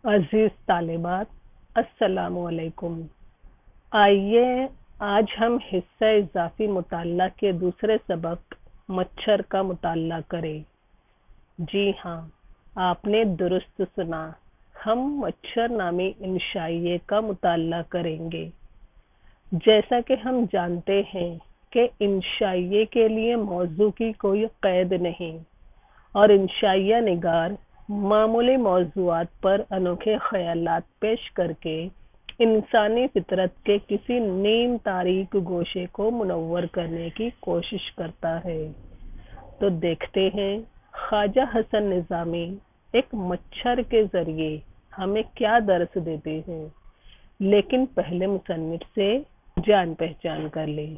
عزیز طالبات، السلام علیکم۔ آئیے آج ہم حصہ اضافی مطالعہ کے دوسرے سبق مچھر کا مطالعہ کریں۔ جی ہاں، آپ نے درست سنا، ہم مچھر نامی انشائیے کا مطالعہ کریں گے۔ جیسا کہ ہم جانتے ہیں کہ انشائیے کے لیے موضوع کی کوئی قید نہیں اور انشائیہ نگار معمولی موضوعات پر انوکھے خیالات پیش کر کے انسانی فطرت کے کسی نیم تاریک گوشے کو منور کرنے کی کوشش کرتا ہے۔ تو دیکھتے ہیں خواجہ حسن نظامی ایک مچھر کے ذریعے ہمیں کیا درس دیتے ہیں۔ لیکن پہلے مصنف سے جان پہچان کر لیں۔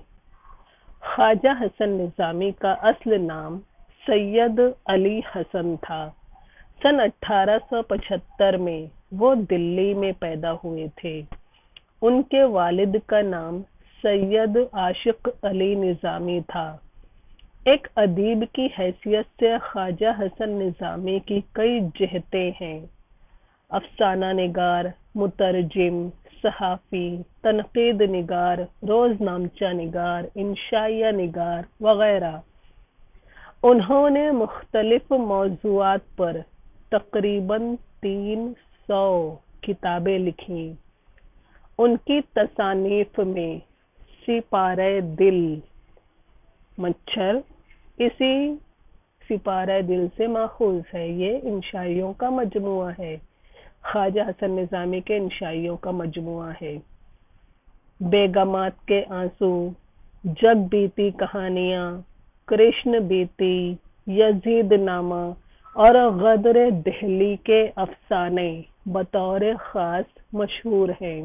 خواجہ حسن نظامی کا اصل نام سید علی حسن تھا۔ سن 1875 میں وہ دلی میں پیدا ہوئے تھے۔ ان کے والد کا نام سید عاشق علی نظامی تھا۔ ایک ادیب کی حیثیت سے خواجہ حسن نظامی کی کئی جہتیں ہیں: افسانہ نگار، مترجم، صحافی، تنقید نگار، روزنامچہ نگار، انشائیہ نگار وغیرہ۔ انہوں نے مختلف موضوعات پر تقریباً 300 کتابیں لکھیں۔ ان کی تصانیف میں سپارہ دل مچھر اسی سپارہ دل سے ماخوذ ہے۔ یہ انشائیوں کا مجموعہ ہے، خواجہ حسن نظامی کے انشائیوں کا مجموعہ ہے۔ بیگمات کے آنسو، جگ بیتی کہانیاں، کرشن بیتی، یزید نامہ اور غدر دہلی کے افسانے بطور خاص مشہور ہیں۔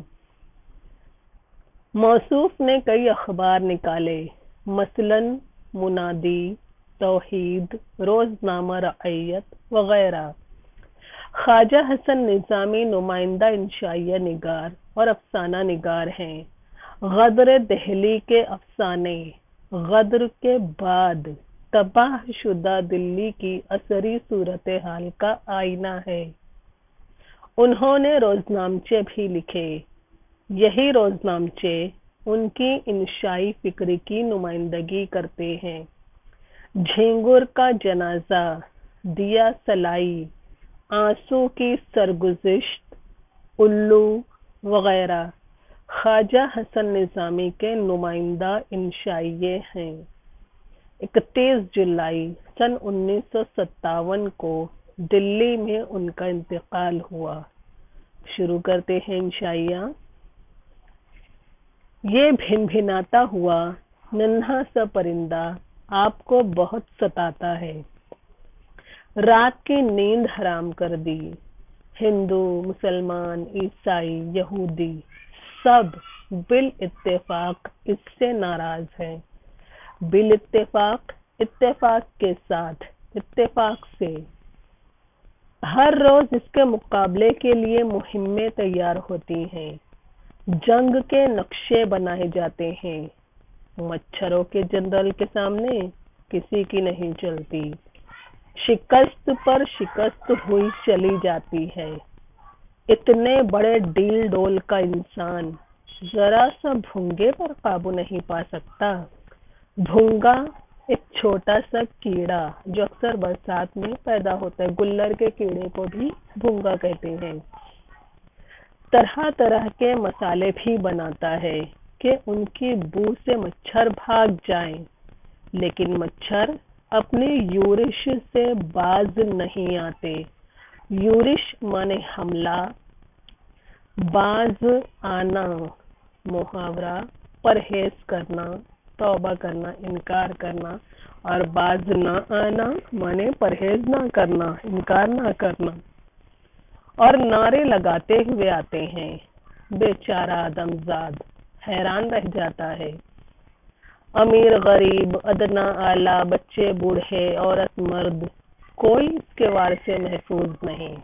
موصوف نے کئی اخبار نکالے، مثلاً منادی، توحید، روزنامہ رعیت وغیرہ۔ خواجہ حسن نظامی نمائندہ انشائیہ نگار اور افسانہ نگار ہیں۔ غدر دہلی کے افسانے غدر کے بعد تباہ شدہ دلی کی عصری صورتحال کا آئینہ ہے۔ انہوں نے روزنامچے بھی لکھے۔ یہی روزنامچے ان کی انشائی فکر کی نمائندگی کرتے ہیں: جھینگر کا جنازہ، دیا سلائی، آنسو کی سرگزشت، الو وغیرہ خواجہ حسن نظامی کے نمائندہ انشائیے ہیں۔ 31 جولائی سن 1957 کو دلی میں ان کا انتقال ہوا۔ شروع کرتے ہیں انشائیہ۔ یہ بھنبھناتا ہوا ننھا سا پرندہ آپ کو بہت ستاتا ہے۔ رات کی نیند حرام کر دی۔ ہندو، مسلمان، عیسائی، یہودی سب بالاتفاق اس سے ناراض ہیں۔ بالاتفاق، اتفاق کے ساتھ، اتفاق سے۔ ہر روز اس کے مقابلے کے لیے مہمیں تیار ہوتی ہیں، جنگ کے نقشے بنائے جاتے ہیں۔ مچھروں کے جنرل کے سامنے کسی کی نہیں چلتی۔ شکست پر شکست ہوئی چلی جاتی ہے۔ اتنے بڑے ڈیل ڈول کا انسان ذرا سا بھونگے پر قابو نہیں پا سکتا۔ بھونگا ایک چھوٹا سا کیڑا جو اکثر برسات میں پیدا ہوتا ہے، گلر کے کیڑے کو بھی بھونگا کہتے ہیں۔ طرح طرح کے مسالے بھی بناتا ہے کہ ان کی بو سے مچھر بھاگ جائیں، لیکن مچھر اپنی یورش سے باز نہیں آتے۔ یورش مانے حملہ، باز آنا محاورہ، پرہیز کرنا، توبہ کرنا، انکار کرنا، اور باز نہ آنا مانے پرہیز نہ کرنا، انکار نہ کرنا، اور نعرے لگاتے ہوئے آتے ہیں۔ بیچارہ آدمزاد حیران رہ جاتا ہے۔ امیر غریب، ادنا اعلیٰ، بچے بوڑھے، عورت مرد، کوئی اس کے وار سے محفوظ نہیں۔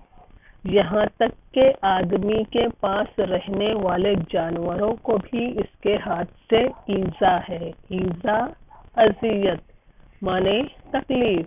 یہاں تک کہ آدمی کے پاس رہنے والے جانوروں کو بھی اس کے ہاتھ سے ایذا ہے۔ ایذا، اذیت مانے تکلیف۔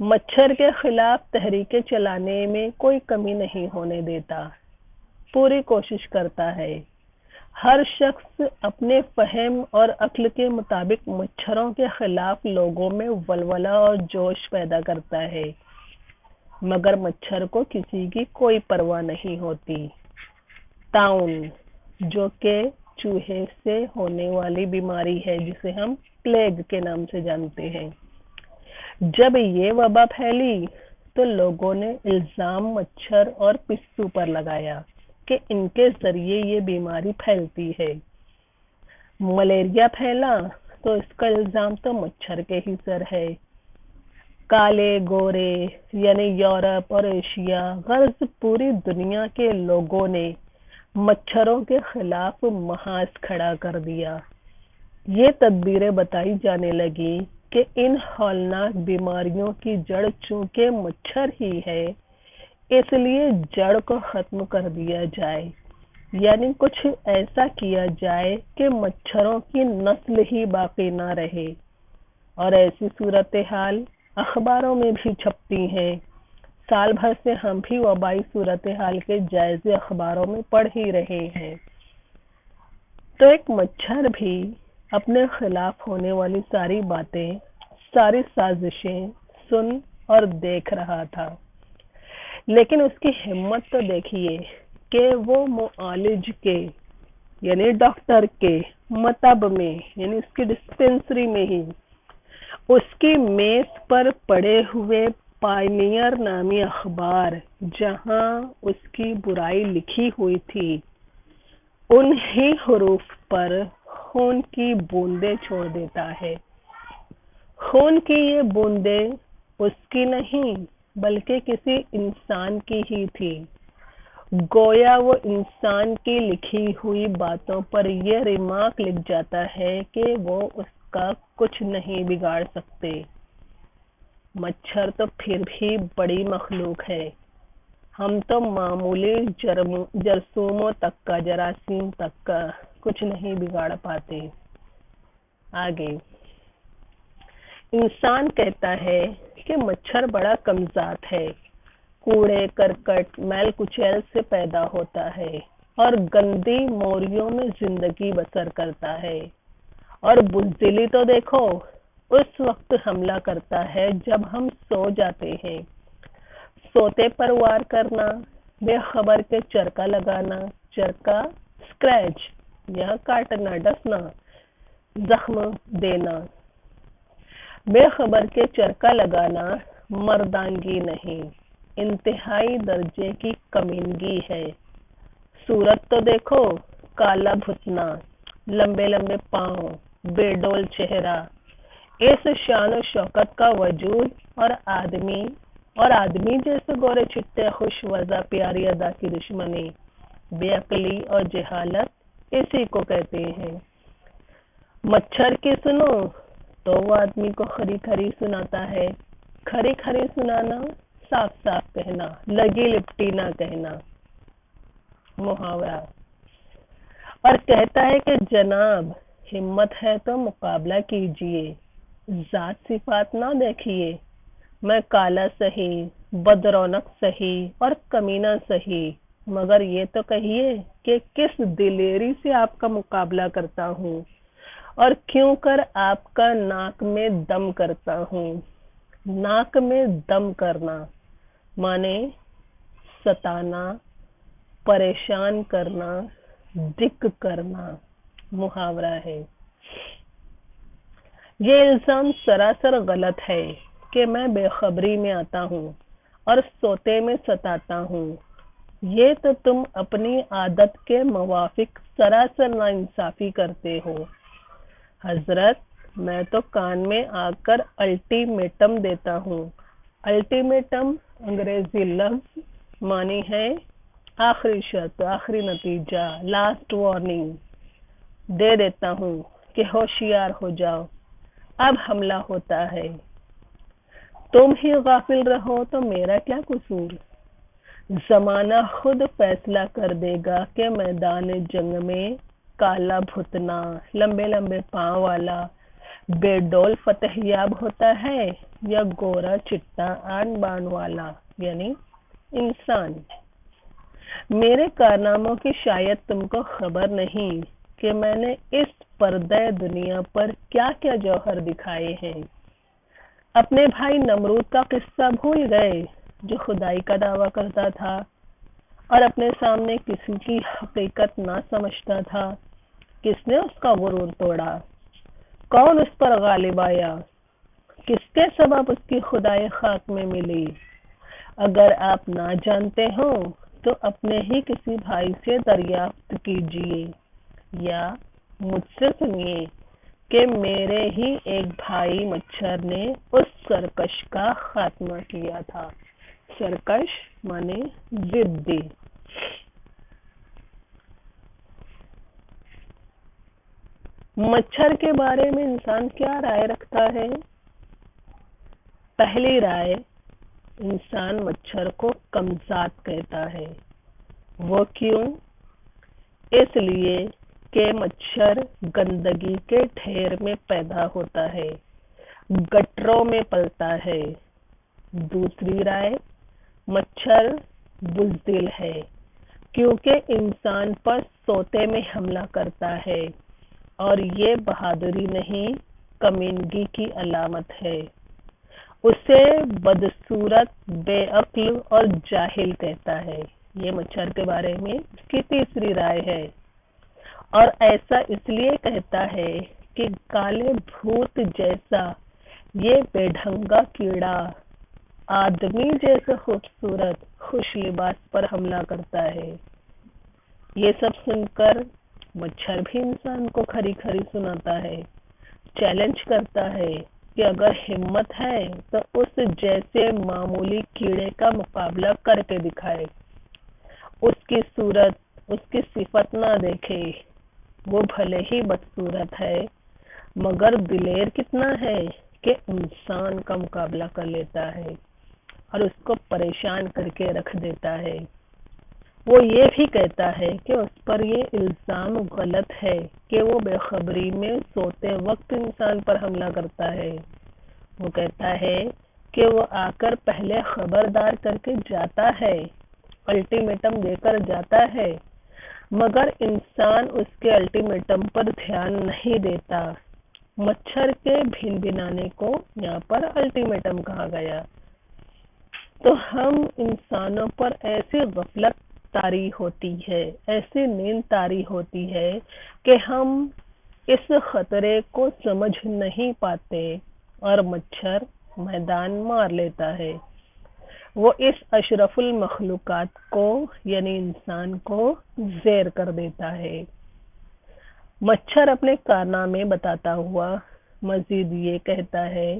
مچھر کے خلاف تحریکیں چلانے میں کوئی کمی نہیں ہونے دیتا، پوری کوشش کرتا ہے۔ ہر شخص اپنے فہم اور عقل کے مطابق مچھروں کے خلاف لوگوں میں ولولہ اور جوش پیدا کرتا ہے، مگر مچھر کو کسی کی کوئی پرواہ نہیں ہوتی۔ طاعون، جو کہ چوہے سے ہونے والی بیماری ہے جسے ہم پلیگ کے نام سے جانتے ہیں، جب یہ وبا پھیلی تو لوگوں نے الزام مچھر اور پسو پر لگایا کہ ان کے ذریعے یہ بیماری پھیلتی ہے۔ ملیریا پھیلا تو اس کا الزام تو مچھر کے ہی سر ہے۔ کالے گورے یعنی یورپ اور ایشیا غرض پوری دنیا کے لوگوں نے مچھروں کے خلاف محاذ کھڑا کر دیا۔ یہ تدبیریں بتائی جانے لگی کہ ان ہولناک بیماریوں کی جڑ چونکہ مچھر ہی ہے، اس لیے جڑ کو ختم کر دیا جائے، یعنی کچھ ایسا کیا جائے کہ مچھروں کی نسل ہی باقی نہ رہے۔ اور ایسی صورتحال اخباروں میں بھی چھپتی ہیں۔ سال بھر سے ہم بھی وبائی صورتحال کے جائزے اخباروں میں پڑھ ہی رہے ہیں۔ تو ایک مچھر بھی اپنے خلاف ہونے والی ساری باتیں، ساری سازشیں سن اور دیکھ رہا تھا، لیکن اس کی ہمت تو دیکھیے کہ وہ معالج کے یعنی ڈاکٹر کے مطب میں یعنی اس کی ڈسپنسری میں ہی اس کی میز پر پڑے ہوئے پائنیئر نامی اخبار جہاں اس کی برائی لکھی ہوئی تھی، ان ہی حروف پر خون کی بوندیں چھوڑ دیتا ہے۔ خون کی یہ بوندیں اس کی نہیں بلکہ کسی انسان کی ہی تھی۔ گویا وہ انسان کی لکھی ہوئی باتوں پر یہ ریمارک لکھ جاتا ہے کہ وہ اس کا کچھ نہیں بگاڑ سکتے۔ مچھر تو پھر بھی بڑی مخلوق ہے، ہم تو معمولی جراثیموں تک کا کچھ نہیں بگاڑ پاتے۔ آگے انسان کہتا ہے کہ مچھر بڑا کمذات ہے، کوڑے کرکٹ میل کچیل سے پیدا ہوتا ہے اور گندی موریوں میں زندگی بسر کرتا ہے، اور بزدلی تو دیکھو اس وقت حملہ کرتا ہے جب ہم سو جاتے ہیں۔ سوتے پر وار کرنا، بے خبر کے چرکا لگانا، چرکا اسکریچ یا کاٹنا، ڈسنا، زخم دینا۔ بے خبر کے چرکا لگانا مردانگی نہیں، انتہائی درجے کی کمینگی ہے۔ صورت تو دیکھو، کالا بھتنا، لمبے لمبے پاؤں، بے ڈول چہرہ، اس شان و شوکت کا وجود اور آدمی جیسے گورے چٹے خوش وضع پیاری ادا کی دشمنی، بے عقلی اور جہالت اسی کو کہتے ہیں۔ مچھر کی سنو تو وہ آدمی کو کھری کھری سناتا ہے، کھری کھری سنانا، صاف صاف کہنا، لگی لپٹی نہ کہنا، محاورہ۔ اور کہتا ہے کہ جناب ہمت ہے تو مقابلہ کیجئے، ذات صفات نہ دیکھیے، میں کالا سہی، بدرونق سہی اور کمینہ سہی، مگر یہ تو کہیے کہ کس دلیری سے آپ کا مقابلہ کرتا ہوں اور کیوں کر آپ کا ناک میں دم کرتا ہوں۔ ناک میں دم کرنا مانے ستانا، پریشان کرنا، دک کرنا، محاورہ ہے۔ یہ الزام سراسر غلط ہے کہ میں بے خبری میں آتا ہوں اور سوتے میں ستاتا ہوں۔ یہ تو تم اپنی عادت کے موافق سراسر ناانصافی کرتے ہو۔ حضرت میں تو کان میں آ کر الٹیمیٹم دیتا ہوں۔ الٹیمیٹم انگریزی لفظ معنی ہے آخری شرط، آخری نتیجہ، لاسٹ وارننگ۔ دے دیتا ہوں کہ ہوشیار ہو جاؤ، اب حملہ ہوتا ہے۔ تم ہی غافل رہو تو میرا کیا قصور؟ زمانہ خود فیصلہ کر دے گا کہ میدان جنگ میں کالا بھتنا، لمبے لمبے پاؤں والا، بے ڈول فتح یاب ہوتا ہے یا گورا چٹا آن بان والا یعنی انسان؟ میرے کارناموں کی شاید تم کو خبر نہیں کہ میں نے اس پردہ دنیا پر کیا کیا جوہر دکھائے ہیں۔ اپنے بھائی نمرود کا قصہ بھول گئے جو خدائی کا دعویٰ کرتا تھا اور اپنے سامنے کسی کی حقیقت نہ سمجھتا تھا۔ کس نے اس کا غرور توڑا؟ کون اس پر غالب آیا؟ کس کے سبب اس کی خدائی خاک میں ملی؟ اگر آپ نہ جانتے ہوں تو اپنے ہی کسی بھائی سے دریافت کیجیے یا مجھ سے سنیے کہ میرے ہی ایک بھائی مچھر نے اس سرکش کا خاتمہ کیا تھا۔ سرکش مانے ضدی۔ مچھر کے بارے میں انسان کیا رائے رکھتا ہے؟ پہلی رائے، انسان مچھر کو کمذات کہتا ہے۔ وہ کیوں؟ اس لیے کہ مچھر گندگی کے ڈھیر میں پیدا ہوتا ہے، گٹروں میں پلتا ہے۔ دوسری رائے، مچھر بزدل ہے کیونکہ انسان پر سوتے میں حملہ کرتا ہے اور یہ بہادری نہیں کمینگی کی علامت ہے۔ اسے بدصورت، بے عقل اور جاہل کہتا ہے۔ یہ مچھر کے بارے میں اس کی تیسری رائے ہے، اور ایسا اس لیے کہتا ہے کہ کالے بھوت جیسا یہ بے ڈھنگا کیڑا آدمی جیسے خوبصورت خوش لباس پر حملہ کرتا ہے۔ یہ سب سن کر مچھر بھی انسان کو کھری کھری سناتا ہے، چیلنج کرتا ہے کہ اگر ہمت ہے تو اس جیسے معمولی کیڑے کا مقابلہ کر کے دکھائے، اس کی صورت، اس کی صفت نہ دیکھے۔ وہ بھلے ہی بدصورت ہے مگر دلیر کتنا ہے کہ انسان کا مقابلہ کر لیتا ہے اور اس کو پریشان کر کے رکھ دیتا ہے۔ وہ یہ بھی کہتا ہے کہ اس پر یہ الزام غلط ہے کہ وہ بے خبری میں سوتے وقت انسان پر حملہ کرتا ہے۔ وہ کہتا ہے کہ وہ آ کر پہلے خبردار کر کے جاتا ہے، الٹیمیٹم دے کر جاتا ہے، مگر انسان اس کے الٹیمیٹم پر دھیان نہیں دیتا۔ مچھر کے بھن بھنانے کو یہاں پر الٹیمیٹم کہا گیا۔ تو ہم انسانوں پر ایسی غفلت طاری ہوتی ہے، ایسی نیند طاری ہوتی ہے کہ ہم اس خطرے کو سمجھ نہیں پاتے اور مچھر میدان مار لیتا ہے۔ وہ اس اشرف المخلوقات کو یعنی انسان کو زیر کر دیتا ہے۔ مچھر اپنے کارنامے بتاتا ہوا مزید یہ کہتا ہے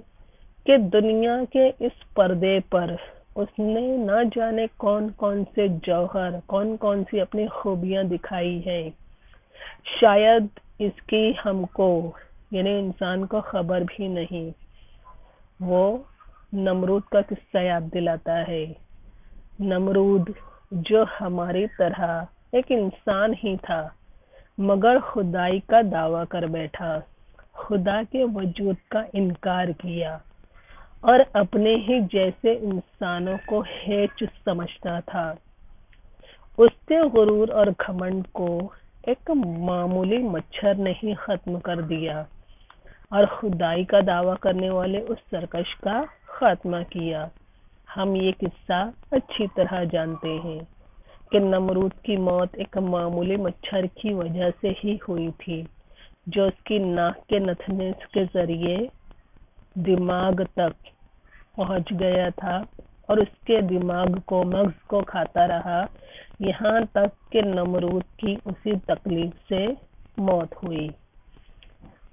کہ دنیا کے اس پردے پر اس نے نہ جانے کون کون سے جوہر، کون کون سی اپنی خوبیاں دکھائی ہیں۔ شاید اس کی ہم کو یعنی انسان کو خبر بھی نہیں۔ وہ نمرود کا قصہ یاد دلاتا ہے۔ نمرود جو ہماری طرح ایک انسان ہی تھا مگر خدائی کا دعویٰ کر بیٹھا، خدا کے وجود کا انکار کیا اور اپنے ہی جیسے انسانوں کو ہیچ سمجھتا تھا۔ اس کے غرور اور گھمنڈ کو ایک معمولی مچھر نے ہی ختم کر دیا اور خدائی کا دعویٰ کرنے والے اس سرکش کا خاتمہ کیا۔ ہم یہ قصہ اچھی طرح جانتے ہیں کہ نمرود کی موت ایک معمولی مچھر کی وجہ سے ہی ہوئی تھی جو اس کی ناک کے نتھنے کے ذریعے دماغ تک پہنچ گیا تھا اور اس کے دماغ کو، مغز کو کھاتا رہا یہاں تک کہ نمرود کی اسی تکلیف سے موت ہوئی۔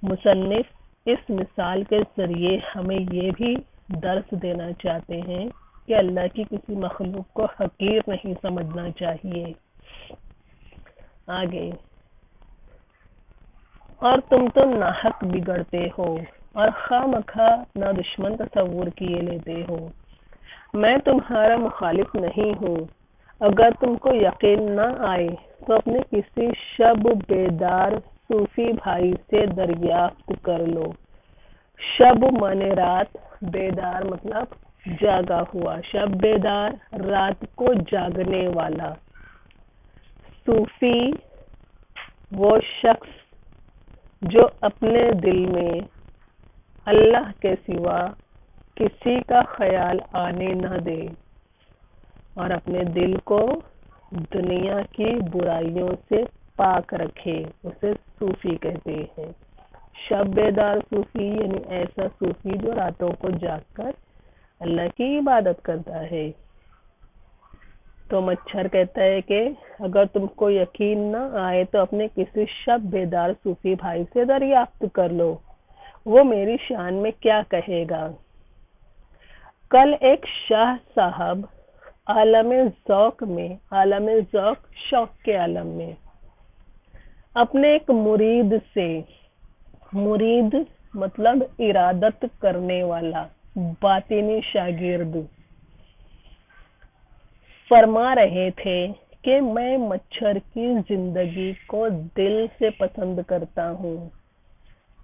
مصنف اس مثال کے ذریعے ہمیں یہ بھی درس دینا چاہتے ہیں کہ اللہ کی کسی مخلوق کو حقیر نہیں سمجھنا چاہیے۔ آگے، اور تم تو ناحق بگڑتے ہو اور خواہ مخواہ اپنا دشمن تصور کیے لیتے ہو۔ میں تمہارا مخالف نہیں ہوں۔ اگر تم کو یقین نہ آئے تو اپنے کسی شب بیدار صوفی بھائی سے دریافت کر لو شب مانے رات، بیدار مطلب جاگا ہوا، شب بیدار رات کو جاگنے والا۔ صوفی وہ شخص جو اپنے دل میں اللہ کے سوا کسی کا خیال آنے نہ دے اور اپنے دل کو دنیا کی برائیوں سے پاک رکھے، اسے صوفی کہتے ہیں۔ شب بیدار صوفی یعنی ایسا صوفی جو راتوں کو جاگ کر اللہ کی عبادت کرتا ہے۔ تو مچھر کہتا ہے کہ اگر تم کو یقین نہ آئے تو اپنے کسی شب بیدار صوفی بھائی سے دریافت کر لو، وہ میری شان میں کیا کہے گا۔ کل ایک شاہ صاحب عالم ذوق میں، عالم ذوق شوق کے عالم میں، اپنے ایک مرید سے، مرید مطلب ارادت کرنے والا، باطنی شاگرد، فرما رہے تھے کہ میں مچھر کی زندگی کو دل سے پسند کرتا ہوں۔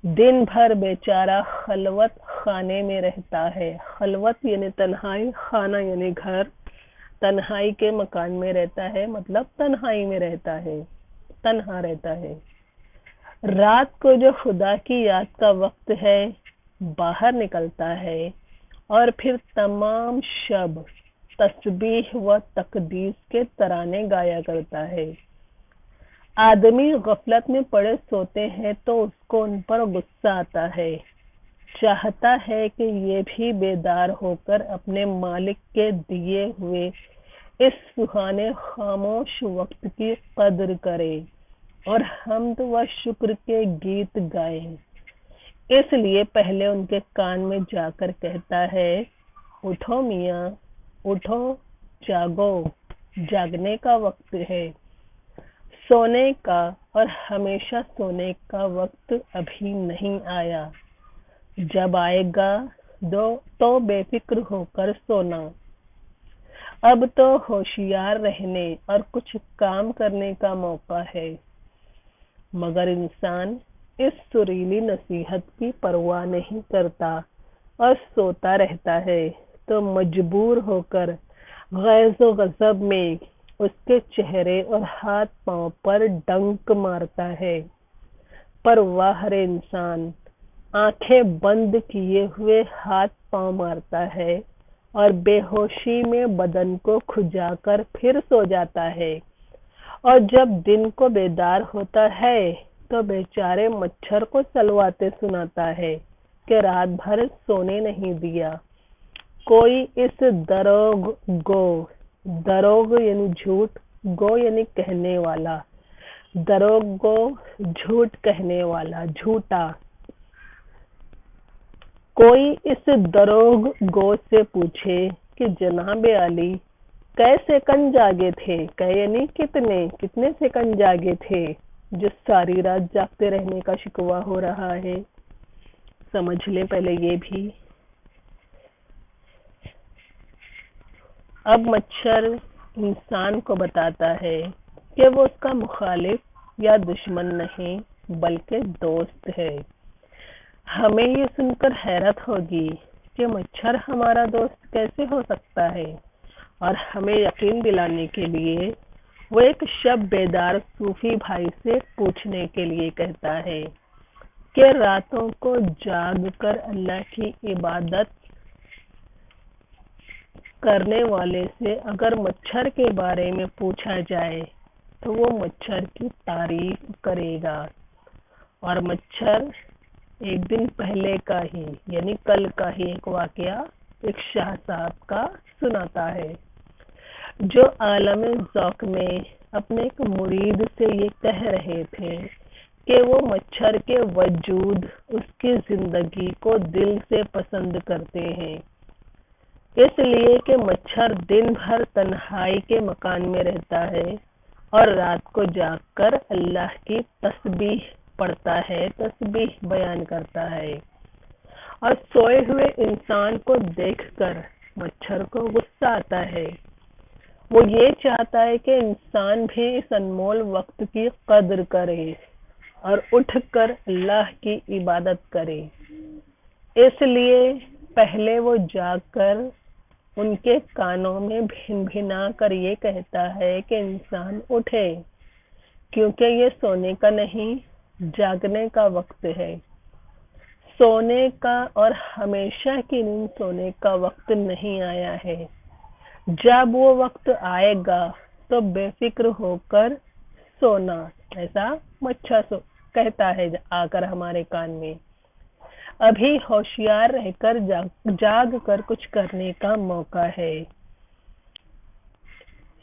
دن بھر بیچارہ خلوت خانے میں رہتا ہے۔ خلوت یعنی تنہائی، خانہ یعنی گھر، تنہائی کے مکان میں رہتا ہے، مطلب تنہائی میں رہتا ہے، تنہا رہتا ہے۔ رات کو جو خدا کی یاد کا وقت ہے باہر نکلتا ہے اور پھر تمام شب تسبیح و تقدیس کے ترانے گایا کرتا ہے۔ آدمی غفلت میں پڑے سوتے ہیں تو اس کو ان پر غصہ آتا ہے، چاہتا ہے کہ یہ بھی بیدار ہو کر اپنے مالک کے دیے ہوئے اس سہانے خاموش وقت کی قدر کرے اور حمد و شکر کے گیت گائیں۔ اس لیے پہلے ان کے کان میں جا کر کہتا ہے، اٹھو میاں، اٹھو، جاگو، جاگنے کا وقت ہے۔ سونے کا اور ہمیشہ سونے کا وقت ابھی نہیں آیا، جب آئے گا تو بے فکر ہو کر سونا۔ اب تو ہوشیار رہنے اور کچھ کام کرنے کا موقع ہے۔ مگر انسان اس سریلی نصیحت کی پرواہ نہیں کرتا اور سوتا رہتا ہے تو مجبور ہو کر غیظ و غضب میں اس کے چہرے اور ہاتھ پاؤں پر ڈنک مارتا ہے۔ پر واہ رے انسان، آنکھیں بند کیے ہوئے ہاتھ پاؤں مارتا ہے اور بے ہوشی میں بدن کو کھجا کر پھر سو جاتا ہے، اور جب دن کو بیدار ہوتا ہے تو بیچارے مچھر کو سلواتے سناتا ہے کہ رات بھر سونے نہیں دیا۔ کوئی اس دروغ یعنی جھوٹ، گو یعنی کہنے والا، دروغ گو جھوٹ کہنے والا، جھوٹا، کوئی اس دروغ گو سے پوچھے کہ جناب علی کئے سیکنڈ جاگے تھے، کئے یعنی کتنے سیکنڈ جاگے تھے، جو ساری رات جاگتے رہنے کا شکوہ ہو رہا ہے۔ سمجھ لیں پہلے یہ بھی۔ اب مچھر انسان کو بتاتا ہے کہ وہ اس کا مخالف یا دشمن نہیں بلکہ دوست ہے۔ ہمیں یہ سن کر حیرت ہوگی کہ مچھر ہمارا دوست کیسے ہو سکتا ہے، اور ہمیں یقین دلانے کے لیے وہ ایک شب بیدار صوفی بھائی سے پوچھنے کے لیے کہتا ہے کہ راتوں کو جاگ کر اللہ کی عبادت کرنے والے سے اگر مچھر کے بارے میں پوچھا جائے تو وہ مچھر کی تعریف کرے گا، اور مچھر ایک دن پہلے کا ہی یعنی کل کا ہی ایک واقعہ ایک شاہ صاحب کا سناتا ہے، جو عالم ذوق میں اپنے ایک مرید سے یہ کہہ رہے تھے کہ وہ مچھر کے وجود اس کی زندگی کو دل سے پسند کرتے ہیں، اس لیے کہ مچھر دن بھر تنہائی کے مکان میں رہتا ہے اور رات کو جاگ کر اللہ کی تسبیح پڑھتا ہے، تسبیح بیان کرتا ہے، اور سوئے ہوئے انسان کو دیکھ کر مچھر کو غصہ آتا ہے۔ وہ یہ چاہتا ہے کہ انسان بھی اس انمول وقت کی قدر کرے اور اٹھ کر اللہ کی عبادت کرے۔ اس لیے پہلے وہ جاگ کر ان کے کانوں میں بھن بھنا کر یہ کہتا ہے کہ انسان اٹھے، کیونکہ یہ سونے کا نہیں جاگنے کا وقت ہے۔ سونے کا اور ہمیشہ کی نیند سونے کا وقت نہیں آیا ہے۔ جب وہ وقت آئے گا تو بے فکر ہو کر سونا، ایسا مچھر کہتا ہے آ کر ہمارے کان میں۔ ابھی ہوشیار رہ کر جاگ کر کچھ کرنے کا موقع ہے۔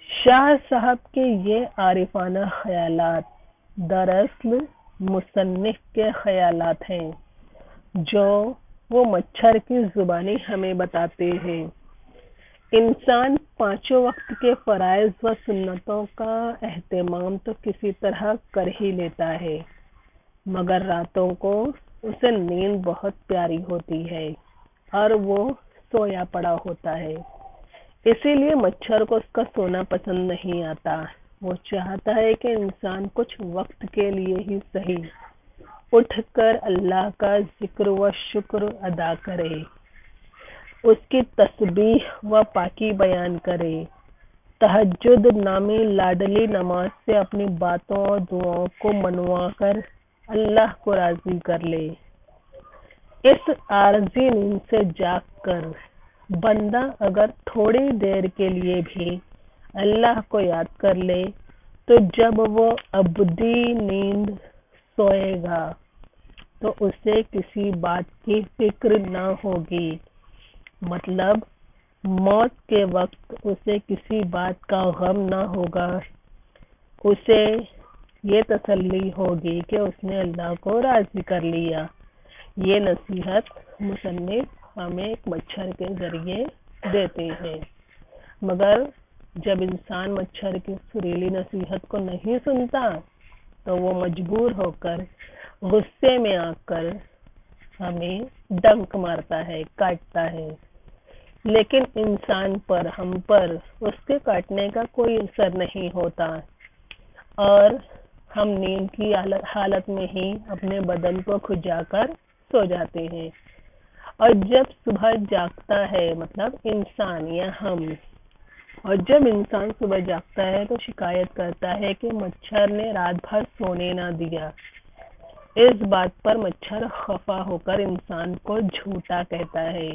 شاہ صاحب کے یہ عارفانہ خیالات دراصل مصنف کے خیالات ہیں، جو وہ مچھر کی زبانی ہمیں بتاتے ہیں۔ انسان پانچوں وقت کے فرائض و سنتوں کا اہتمام تو کسی طرح کر ہی لیتا ہے، مگر راتوں کو اسے نیند بہت پیاری ہوتی ہے اور وہ سویا پڑا ہوتا ہے۔ اسی لیے مچھر کو اس کا سونا پسند نہیں آتا۔ وہ چاہتا ہے کہ انسان کچھ وقت کے لیے ہی صحیح اٹھ کر اللہ کا ذکر و شکر ادا کرے، اس کی تسبیح و پاکی بیان کرے، تہجد نامی لاڈلی نماز سے اپنی باتوں اور دعاؤں کو منوا کر اللہ کو راضی کر لے۔ اس عارضی نیند سے جاگ کر بندہ اگر تھوڑی دیر کے لیے بھی اللہ کو یاد کر لے تو جب وہ ابدی نیند سوئے گا تو اسے کسی بات کی فکر نہ ہوگی، مطلب موت کے وقت اسے کسی بات کا غم نہ ہوگا۔ اسے یہ تسلی ہوگی کہ اس نے اللہ کو راضی کر لیا۔ یہ نصیحت مصنف ہمیں ایک مچھر کے ذریعے دیتے ہیں، مگر جب انسان مچھر کی سریلی نصیحت کو نہیں سنتا تو وہ مجبور ہو کر غصے میں آ کر ہمیں ڈنک مارتا ہے، کاٹتا ہے، لیکن انسان پر، ہم پر اس کے کاٹنے کا کوئی اثر نہیں ہوتا اور ہم نیند کی حالت میں ہی اپنے بدن کو کھجا کر سو جاتے ہیں۔ اور جب صبح جاگتا ہے، مطلب انسان یا ہم، اور جب انسان صبح جاگتا ہے تو شکایت کرتا ہے کہ مچھر نے رات بھر سونے نہ دیا۔ اس بات پر مچھر خفا ہو کر انسان کو جھوٹا کہتا ہے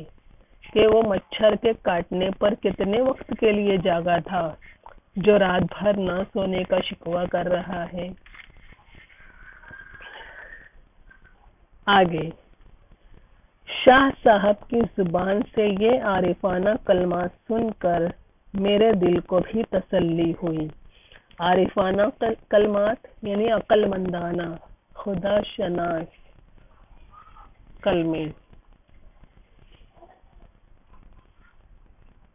کہ وہ مچھر کے کاٹنے پر کتنے وقت کے لیے جاگا تھا، جو رات بھر نہ سونے کا شکوہ کر رہا ہے۔ آگے شاہ صاحب کی زبان سے یہ عارفانہ کلمات سن کر میرے دل کو بھی تسلی ہوئی۔ عارفانہ کلمات یعنی عقل مندانہ، خدا شناس کلمے۔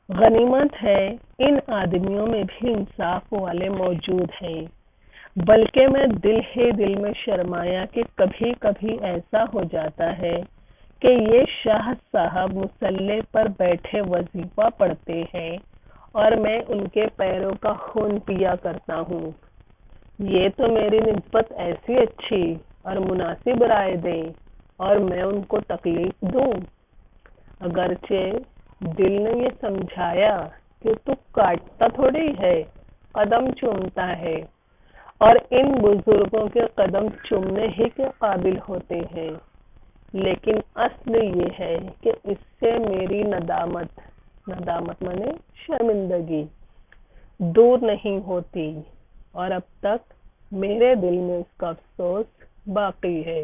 غنیمت ہے ان آدمیوں میں بھی انصاف والے موجود ہیں، بلکہ میں دل میں شرمایا کہ کبھی کبھی ایسا ہو جاتا ہے کہ یہ شاہ صاحب مصلی پر بیٹھے وظیفہ پڑھتے ہیں اور میں ان کے پیروں کا خون پیا کرتا ہوں۔ یہ تو میری نسبت ایسی اچھی اور مناسب رائے دیں اور میں ان کو تکلیف دوں۔ اگرچہ دل نے یہ سمجھایا کہ تو کاٹتا تھوڑی ہے، قدم چومتا ہے، اور ان بزرگوں کے قدم چومنے ہی کے قابل ہوتے ہیں، لیکن اصل یہ ہے کہ اس سے میری ندامت مانے شرمندگی دور نہیں ہوتی اور اب تک میرے دل میں اس کا افسوس باقی ہے۔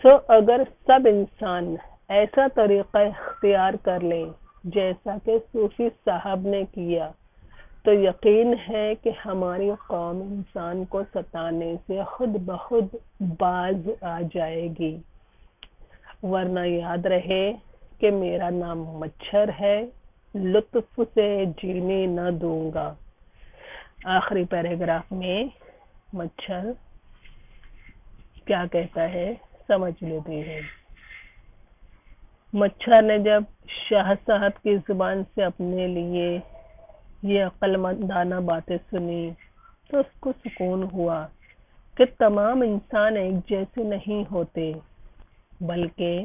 سو اگر سب انسان ایسا طریقہ اختیار کر لیں جیسا کہ صوفی صاحب نے کیا تو یقین ہے کہ ہماری قوم انسان کو ستانے سے خود بخود باز آ جائے گی، ورنہ یاد رہے کہ میرا نام مچھر ہے، لطف سے جینے نہ دوں گا۔ آخری پیراگراف میں مچھر کیا کہتا ہے سمجھ لیتے ہیں۔ مچھر نے جب شاہ صاحب کی زبان سے اپنے لیے یہ عقل مندانہ باتیں سنی تو اس کو سکون ہوا کہ تمام انسان ایک جیسے نہیں ہوتے، بلکہ